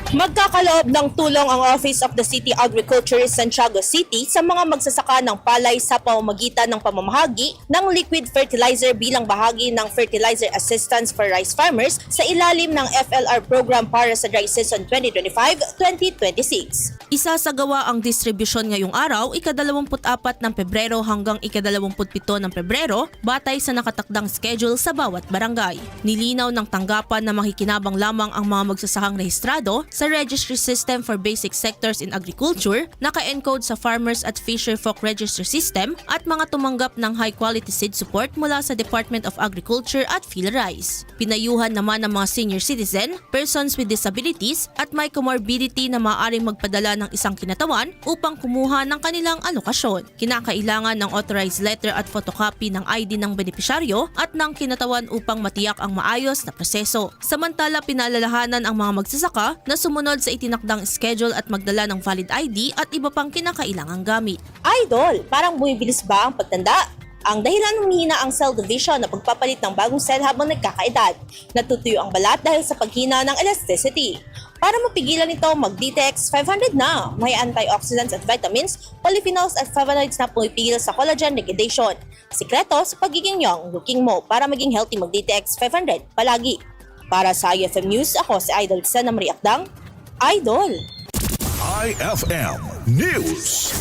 Magkakaloob ng tulong ang Office of the City Agriculturist Santiago City sa mga magsasaka ng palay sa pamamagitan ng pamamahagi ng liquid fertilizer bilang bahagi ng Fertilizer Assistance for Rice Farmers sa ilalim ng FLR program para sa dry season 2025-2026. Isasagawa ang distribusyon ngayong araw, ika-24 ng Pebrero hanggang ika-27 ng Pebrero, batay sa nakatakdang schedule sa bawat barangay. Nilinaw ng tanggapan na makikinabang lamang ang mga magsasakang rehistrado sa Registry System for Basic Sectors in Agriculture, naka-encode sa Farmers at Fisher Folk Register System at mga tumanggap ng high-quality seed support mula sa Department of Agriculture at PhilRice. Pinayuhan naman ng mga senior citizen, persons with disabilities at may comorbidity na maaaring magpadala ng isang kinatawan upang kumuha ng kanilang alokasyon. Kinakailangan ng authorized letter at photocopy ng ID ng benepisyaryo at ng kinatawan upang matiyak ang maayos na proseso. Samantala, pinaalalahanan ang mga magsasaka na sumunod sa itinakdang schedule at magdala ng valid ID at iba pang kinakailangang gamit. Idol, parang bumibilis ba ang pagtanda? Ang dahilan humihina ang cell division na pagpapalit ng bagong cell habang nagkakaedad. Natutuyo ang balat dahil sa paghina ng elasticity. Para mapigilan ito, mag-DTX 500 na. May antioxidants at vitamins, polyphenols at flavonoids na pumipigil sa collagen degradation. Sikreto sa pagiging young looking mo para maging healthy, mag-DTX 500 palagi. Para sa IFM News, ako si Idol Sana Marie Akdang. Idol! IFM News.